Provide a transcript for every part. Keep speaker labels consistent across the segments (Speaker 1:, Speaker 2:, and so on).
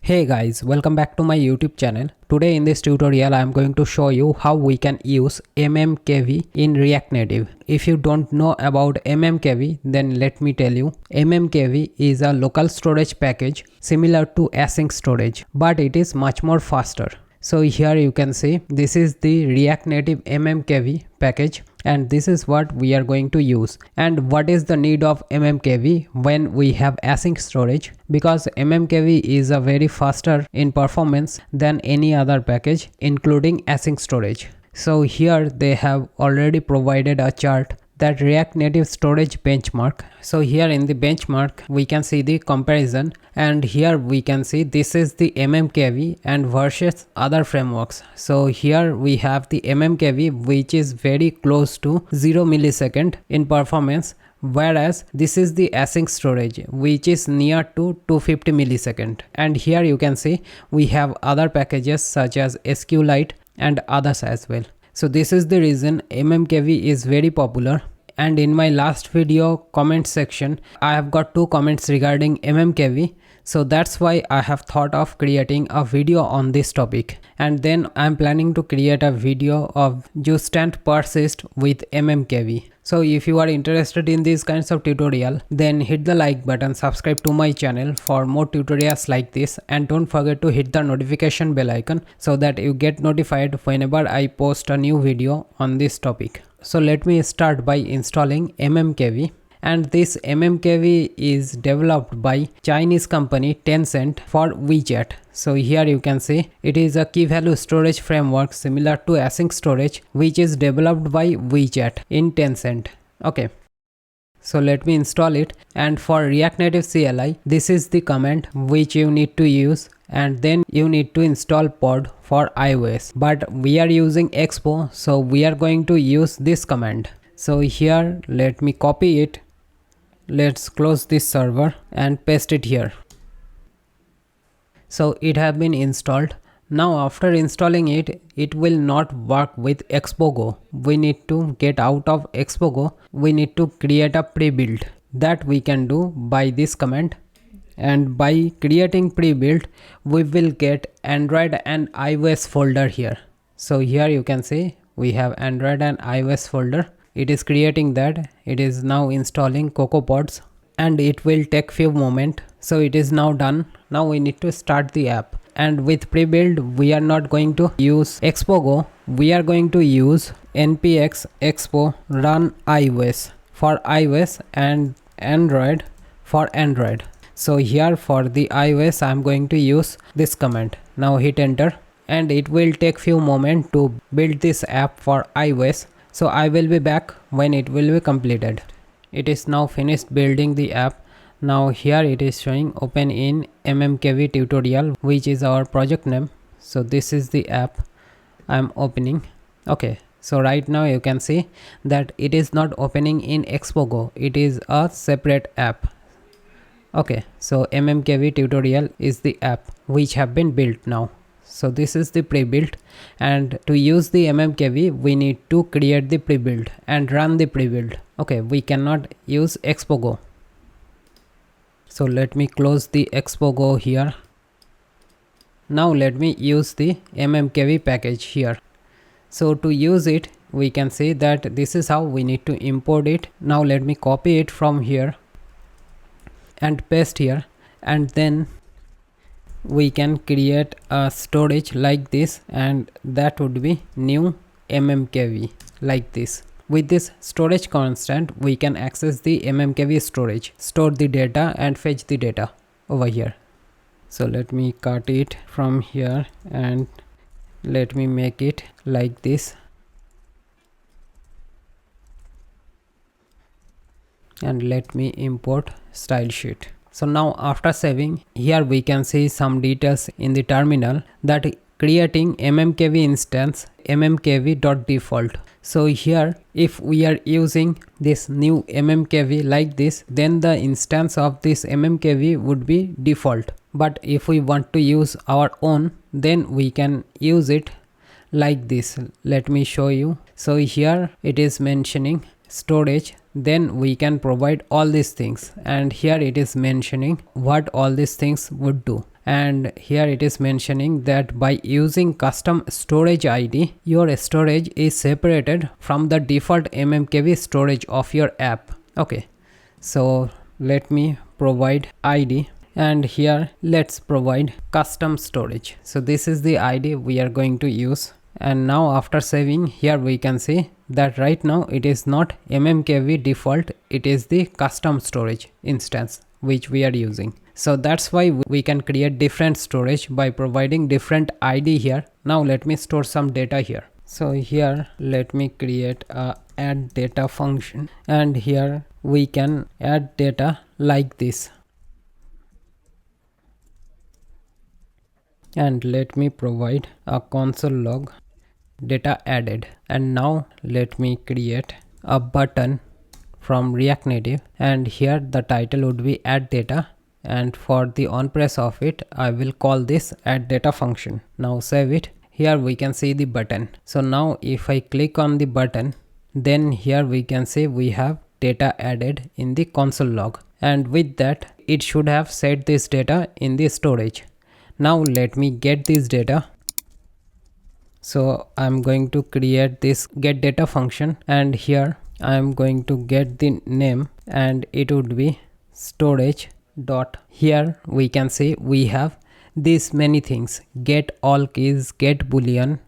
Speaker 1: Hey guys, welcome back to my YouTube channel. Today in this tutorial I am going to show you how we can use MMKV in React Native. If you don't know about MMKV, then let me tell you. MMKV is a local storage package similar to async storage, but it is much more faster. So here you can see this is the React Native MMKV package and this is what we are going to use. And what is the need of MMKV when we have async storage? Because MMKV is a very faster in performance than any other package including async storage. So here they have already provided a chart that React Native storage benchmark. So here in the benchmark we can see the comparison, and here we can see this is the MMKV and versus other frameworks. So here we have the MMKV which is very close to 0 millisecond in performance, whereas this is the async storage which is near to 250 millisecond. And here you can see we have other packages such as SQLite and others as well. So this is the reason MMKV is very popular. And in my last video comment section I have got 2 comments regarding MMKV. So that's why I have thought of creating a video on this topic. And then I'm planning to create a video of Justant persist with MMKV. So if you are interested in these kinds of tutorial, then hit the like button, subscribe to my channel for more tutorials like this, and don't forget to hit the notification bell icon so that you get notified whenever I post a new video on this topic. So let me start by installing MMKV. And this MMKV is developed by Chinese company Tencent for WeChat. So here you can see it is a key value storage framework similar to async storage which is developed by WeChat in Tencent. Okay. So let me install it, and for React Native CLI this is the command which you need to use, and then you need to install pod for iOS. But we are using Expo, so we are going to use this command. So here let me copy it. Let's close this server and paste it here. So it has been installed. Now after installing it, it will not work with Expo. We need to get out of Expo. We need to create a pre-build. That we can do by this command. And by creating pre-build, we will get Android and iOS folder here. So here you can see we have Android and iOS folder. It is creating that. It is now installing CocoaPods and it will take few moments. So it is now done. Now we need to start the app. And with pre-build we are not going to use Expo. We are going to use npx expo run iOS for iOS and Android for Android. So here for the iOS I am going to use this command. Now hit enter and it will take few moments to build this app for iOS. So I will be back when it will be completed. It is now finished building the app. Now here it is showing open in MMKV tutorial, which is our project name. So this is the app I am opening. Okay, so right now you can see that it is not opening in Expo. It is a separate app. Okay, so MMKV tutorial is the app which have been built now. So this is the pre-built, and to use the MMKV we need to create the pre-build and run the pre-build. Okay, we cannot use Expo. So let me close the Expo here. Now let me use the MMKV package here. So to use it we can see that this is how we need to import it. Now let me copy it from here and paste here, and then we can create a storage like this, and that would be new MMKV like this. With this storage constant we can access the MMKV storage, store the data and fetch the data over here. So let me cut it from here and let me make it like this, and let me import style sheet. So now after saving, here we can see some details in the terminal that creating MMKV instance mmkv.default. So here if we are using this new MMKV like this, then the instance of this MMKV would be default. But if we want to use our own, then we can use it like this. Let me show you. So here it is mentioning storage, then we can provide all these things, and here it is mentioning what all these things would do. and here it is mentioning that by using custom storage ID, your storage is separated from the default MMKV storage of your app. Okay, so let me provide ID, and here let's provide custom storage. So this is the ID we are going to use. And now after saving, here we can see that right now it is not MMKV default, it is the custom storage instance which we are using. So that's why we can create different storage by providing different ID here. Now let me store some data here. So here let me create a add data function, and here we can add data like this. And let me provide a console log data added. And now let me create a button from React Native, and here the title would be add data, and for the on press of it I will call this add data function. Now save it. Here we can see the button. So now if I click on the button, then here we can see we have data added in the console log, and with that it should have set this data in the storage. Now let me get this data. So I'm going to create this get data function, and here I'm going to get the name, and it would be storage dot. Here we can see we have these many things: get all keys, get boolean,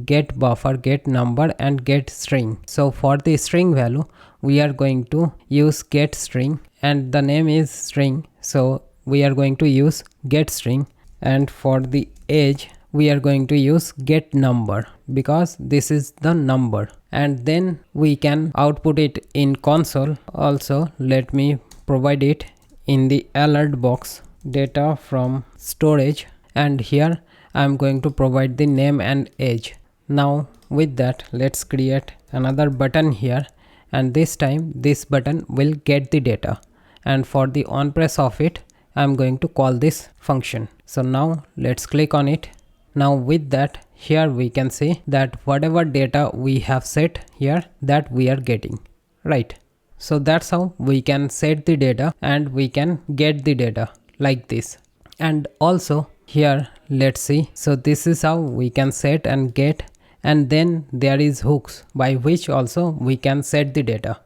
Speaker 1: get buffer, get number, and get string. So for the string value we are going to use get string, and the name is string, so we are going to use get string. And for the age we are going to use get number, because this is the number, and then we can output it in console. Also let me provide it in the alert box, data from storage, and here I'm going to provide the name and age. Now with that let's create another button here, and this time this button will get the data, and for the on press of it I'm going to call this function. So now let's click on it. Now with that, here we can see that whatever data we have set here, that we are getting, right? So that's how we can set the data and we can get the data like this. And also here let's see, so this is how we can set and get, and then there is hooks by which also we can set the data.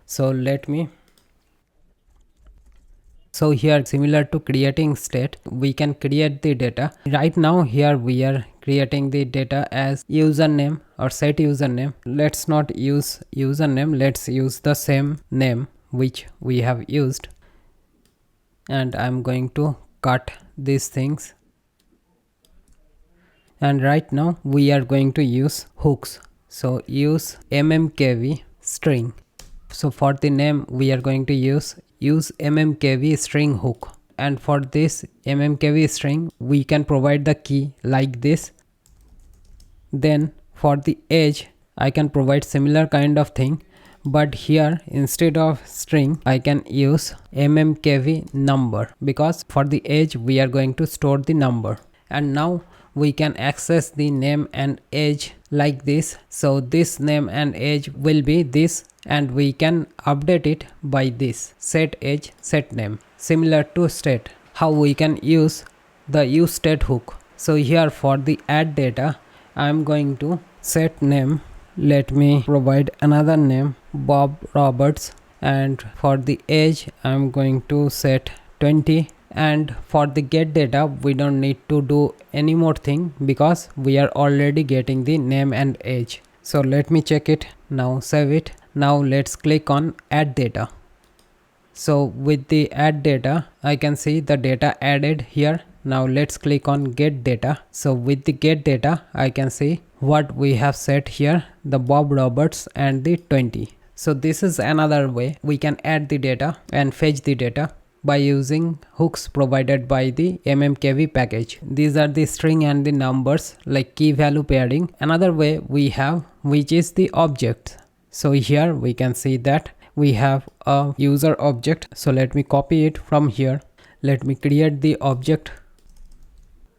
Speaker 1: So here, similar to creating state, we can create the data. Right now here we are creating the data as username or set username. Let's not use username, let's use the same name which we have used. And I'm going to cut these things. And right now we are going to use hooks. So use MMKV string. So for the name we are going to use MMKV string hook, and for this MMKV string we can provide the key like this. Then for the age I can provide similar kind of thing, but here instead of string I can use MMKV number, because for the age we are going to store the number. And now we can access the name and age like this. So this name and age will be this, and we can update it by this set age set name, similar to state. How we can use the use state hook. So here for the add data I'm going to set name, let me provide another name Bob Roberts, and for the age I'm going to set 20. And for the get data we don't need to do any more thing because we are already getting the name and age. So let me check it. Now save it. Now let's click on add data. So with the add data I can see the data added here. Now let's click on get data. So with the get data I can see what we have set here, the Bob Roberts and the 20. So this is another way we can add the data and fetch the data by using hooks provided by the MMKV package. These are the string and the numbers like key value pairing. Another way we have, which is the object. So here we can see that we have a user object. So let me copy it from here. Let me create the object.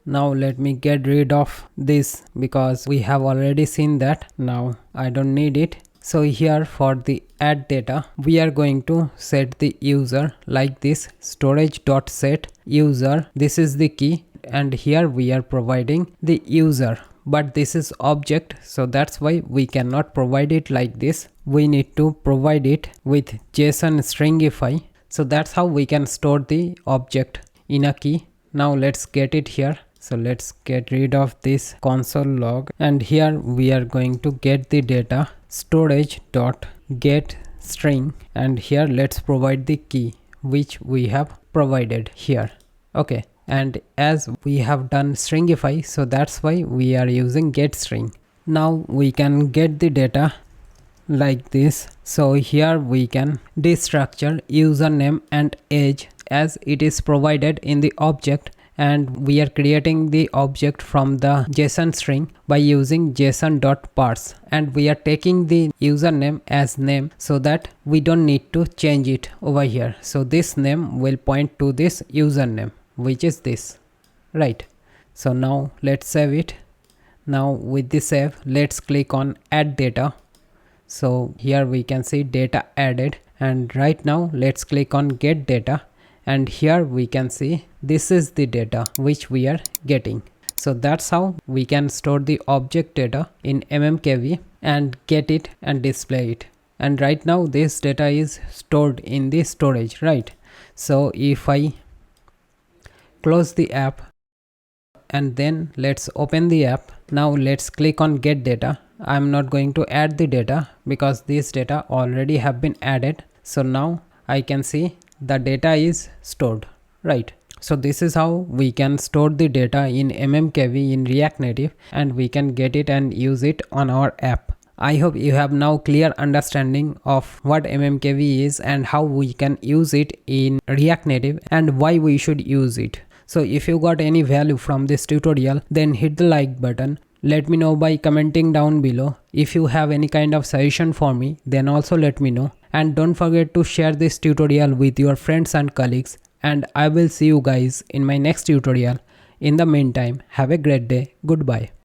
Speaker 1: Now let me get rid of this because we have already seen that. Now I don't need it. So here for the add data, we are going to set the user like this, storage.set user. This is the key, and here we are providing the user, but this is object, so that's why we cannot provide it like this. We need to provide it with JSON stringify. So that's how we can store the object in a key. Now let's get it here. So let's get rid of this console log, and here we are going to get the data storage.get string, and here let's provide the key which we have provided here. Okay, and as we have done stringify, so that's why we are using get string. Now we can get the data like this. So here we can destructure username and age as it is provided in the object, and we are creating the object from the JSON string by using json.parse, and we are taking the username as name so that we don't need to change it over here. So this name will point to this username, which is this, right? So now let's save it. Now with the save, let's click on add data. So here we can see data added, and right now let's click on get data, and here we can see this is the data which we are getting. So that's how we can store the object data in MMKV and get it and display it. And right now this data is stored in the storage, right? So if I close the app and then let's open the app, now let's click on get data. I'm not going to add the data because this data already have been added. So now I can see the data is stored, right? So this is how we can store the data in MMKV in React Native, and we can get it and use it on our app. I hope you have now clear understanding of what MMKV is and how we can use it in React Native and why we should use it. So if you got any value from this tutorial, then hit the like button. Let me know by commenting down below. If you have any kind of suggestion for me, then also let me know. And don't forget to share this tutorial with your friends and colleagues. And I will see you guys in my next tutorial. In the meantime, have a great day. Goodbye.